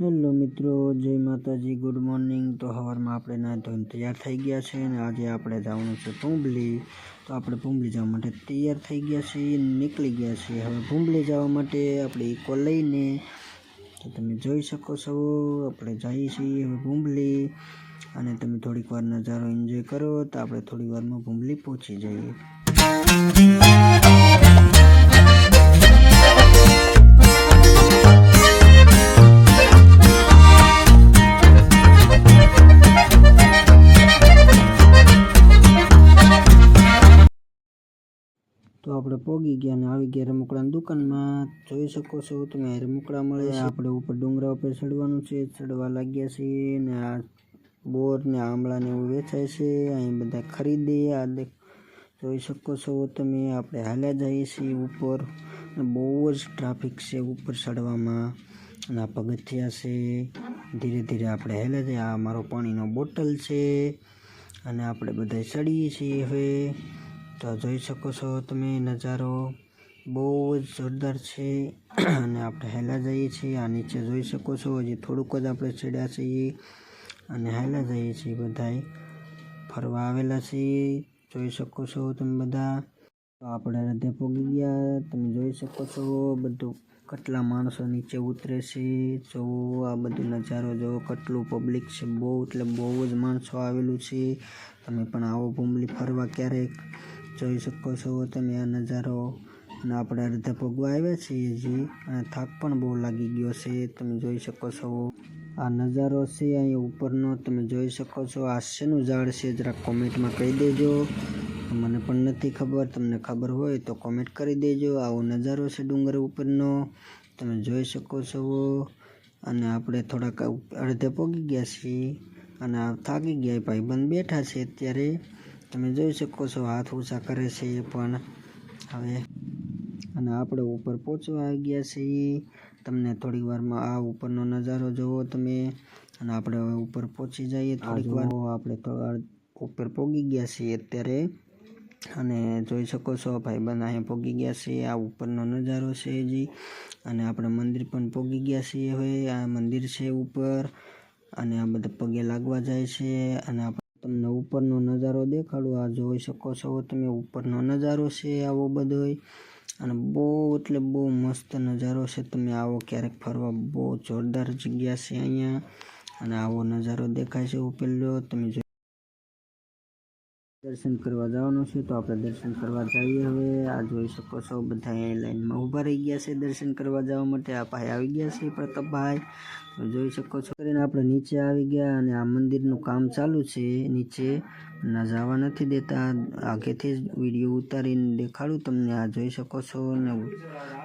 Hello મિત્રો, જય માતાજી, ગુડ મોર્નિંગ। તો સવારમાં આપણે નાહી ધોઈને તૈયાર થઈ ગયા છે અને આજે આપણે જવાનું છે ભૂંબલી। તો આપણે ભૂંબલી જવા માટે તૈયાર થઈ ગયા છીએ, નીકળી ગયા છીએ। હવે ભૂંબલી જવા માટે આપણે ઇકો લઈને તો તમે જોઈ શકો છો આપણે જઈએ છીએ હવે ભૂંબલી। અને તમે થોડીક વાર નજારો એન્જોય કરો તો આપણે થોડી વારમાં ભૂંબલી પહોંચી જઈએ। તો આપણે પોગી ગયા અને આવી ગયા રમકડાની દુકાનમાં। જોઈ શકો છો તમે રમકડા મળે છે। આપણે ઉપર ડુંગરા ઉપર ચડવાનું છે, ચડવા લાગ્યા છીએ ને આ બોર ને આમળા ને એવું વેચાય છે, અહીં બધા ખરીદે। આ જોઈ શકો છો તમે આપણે હાલ્યા જઈએ છીએ ઉપર, બહુ જ ટ્રાફિક છે ઉપર ચડવામાં અને આ પગથિયા છે, ધીરે ધીરે આપણે હાલ્યા જઈએ। આ મારો પાણીનો બોટલ છે અને આપણે બધા ચડીએ છીએ હવે। તો જોઈ શકો છો તમે નજારો બહુ જ જોરદાર છે અને આપણે હેલા જઈએ છીએ। આ નીચે જોઈ શકો છો હજી થોડુંક જ આપણે ચડ્યા છીએ અને હેલા જઈએ છીએ, બધા ફરવા આવેલા છીએ। જોઈ શકો છો તમે બધા। તો આપણે હૃદય પોગી ગયા, તમે જોઈ શકો છો બધું કેટલા માણસો નીચે ઉતરે છે। જો આ બધું નજારો જો કેટલું પબ્લિક છે, બહુ એટલે બહુ જ માણસો આવેલું છે। તમે પણ આવો ભૂંબલી ફરવા ક્યારેક। જોઈ શકો છો તમે આ નજારો અને આપણે અડધા પગવા આવ્યા છીએ હજી અને થાક પણ બહુ લાગી ગયો છે। તમે જોઈ શકો છો આ નજારો છે અહીંયા ઉપરનો, તમે જોઈ શકો છો। આ શેનું ઝાડ છે જરા કોમેન્ટમાં કહી દેજો, મને પણ નથી ખબર, તમને ખબર હોય તો કોમેન્ટ કરી દેજો। આવો નજારો છે ડુંગર ઉપરનો, તમે જોઈ શકો છો। અને આપણે થોડાક અડધે પોગી ગયા છીએ અને થાકી ગયા, ભાઈબંધ બેઠા છે અત્યારે, તમે જોઈ શકો છો હાથ ઊંચા કરે છે એ પણ હવે। અને આપણે ઉપર પહોંચવા આવી ગયા છીએ, તમને થોડી વારમાં આ ઉપરનો નજારો જોવો તમે। અને આપણે હવે ઉપર પહોંચી જઈએ થોડીક વાર, આપણે ઉપર પહોંચી ગયા છીએ અત્યારે અને જોઈ શકો છો ભાઈબંધ અહીંયા પહોંચી ગયા છે। આ ઉપરનો નજારો છે હજી અને આપણે મંદિર પણ પહોંચી ગયા છીએ હવે। આ મંદિર છે ઉપર અને આ બધા પગે લાગવા જાય છે અને તમને ઉપરનો નજારો દેખાડું। આ જોઈ શકો છો તમે ઉપરનો નજારો છે આવો બધો અને બહુ એટલે બહુ મસ્ત નજારો છે। તમે આવો ક્યારેક ફરવા, બહુ જોરદાર જગ્યા છે અહીંયા અને આવો નજારો દેખાય છે ઉપરનો। તમે દર્શન કરવા જવાનું છે તો આપણે દર્શન કરવા જઈએ હવે। આ જોઈ શકો છો બધા અહીં લાઈનમાં ઊભા રહી ગયા છે દર્શન કરવા જવા માટે। આ ભાઈ આવી ગયા છે પ્રતાપભાઈ, જોઈ શકો છો। કરીને આપણે નીચે આવી ગયા અને આ મંદિરનું કામ ચાલુ છે નીચે, ના જવા નથી દેતા, આગેથી જ વિડીયો ઉતારીને દેખાડું તમને। આ જોઈ શકો છો ને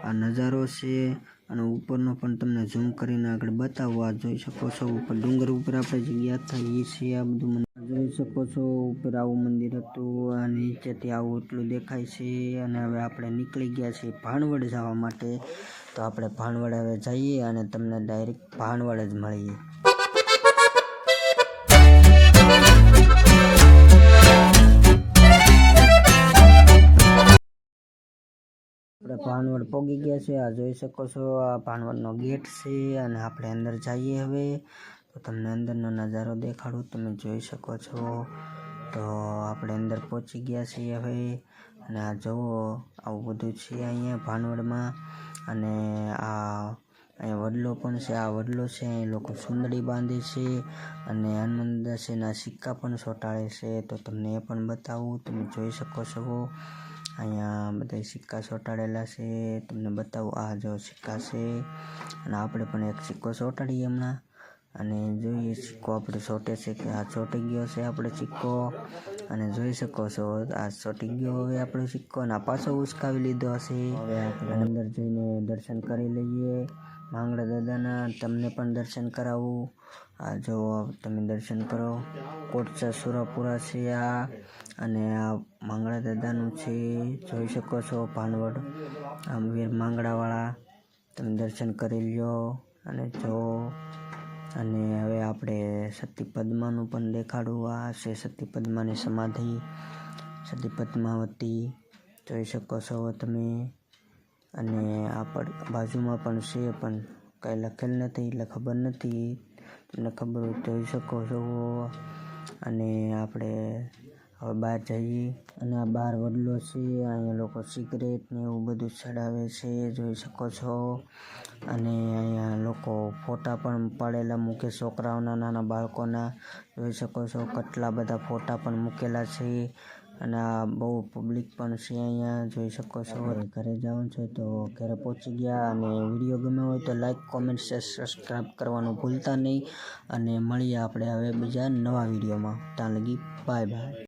આ નજારો છે અને ઉપરનો પણ તમને ઝૂમ કરીને આગળ બતાવો। આ જોઈ શકો છો ઉપર ડુંગર ઉપર આપણે જગ્યા થઈએ છીએ, આ બધું જોઈ શકો છો ઉપર આવું મંદિર હતું અને નીચેથી આવું એટલું દેખાય છે। અને હવે આપણે નીકળી ગયા છીએ ભાણવડ જવા માટે, તો આપણે ભાણવડ હવે જઈએ અને તમને ડાયરેક્ટ ભાણવડ જ મળીએ। આપણે ભાણવડ પહોંચી ગયા છે, આ જોઈ શકો છો આ ભાણવડનો ગેટ છે અને આપણે અંદર જઈએ હવે, તો તમને અંદરનો નજારો દેખાડું, તમે જોઈ શકો છો। તો આપણે અંદર પહોંચી ગયા છીએ હવે અને આ જુઓ આવું બધું છે અહીંયા ભાણવડમાં। અને અહીંયા વડલો પણ છે, આ વડલો છે, અહીં લોકો સુંદડી બાંધે છે અને હનુમાન દાદાના સિક્કા પણ ચોંટાડે છે, તો તમને એ પણ બતાવું, તમે જોઈ શકો છો। અહીંયા બધા સિક્કા ચોંટાડેલા છે, તમને બતાવું, આ જો સિક્કા છે અને આપણે પણ એક સિક્કો ચોંટાડીએ હમણાં અને જોઈએ સિક્કો આપણે ચોંટે છે કે આ ચોંટી ગયો છે આપણે સિક્કો, અને જોઈ શકો છો આ ચોંટી ગયો હવે આપણો સિક્કો અને આ પાછો ઉચકાવી લીધો હશે। હવે આપણે અંદર જઈને દર્શન કરી લઈએ માંગડા દાદાના, તમને પણ દર્શન કરાવું। આ જો તમે દર્શન કરો, કોટસા સુરાપુરા છે આ અને આ માંગડા દાદાનું છે, જોઈ શકો છો ભાણવડ આમ વીર માંગડાવાળા, તમે દર્શન કરી લ્યો અને જો। અને હવે આપણે સતી પદ્માનું પણ દેખાડું, આ છે સતી પદ્માની સમાધિ, સતી પદ્માવતી, જોઈ શકો છો તમે। અને આ બાજુમાં પણ છે પણ કાંઈ લખેલ નથી એટલે ખબર નથી. તમને ખબર હોય તો જોઈ શકો છો. અને આપણે હવે બહાર જઈએ અને આ બહાર વડલો છે. અહીંયા લોકો સિગરેટ ને એવું બધું ચડાવે છે, જોઈ શકો છો. અને અહીંયા લોકો ફોટા પણ પાડેલા મૂકે છોકરાઓના, નાના બાળકોના, જોઈ શકો છો. કેટલા બધા ફોટા પણ મૂકેલા છે. અને આ બહુ પબ્લિક પણ છે અહીંયા, જોઈ શકો છો. ઘરે જવાનું છે તો ઘરે પહોંચી ગયા. અને વિડીયો ગમ્યો હોય તો લાઈક, કોમેન્ટ, શેર, સબસ્ક્રાઈબ કરવાનું ભૂલતા નહીં. અને મળીએ આપણે હવે બીજા નવા વિડીયોમાં. ત્યાં લગી બાય બાય.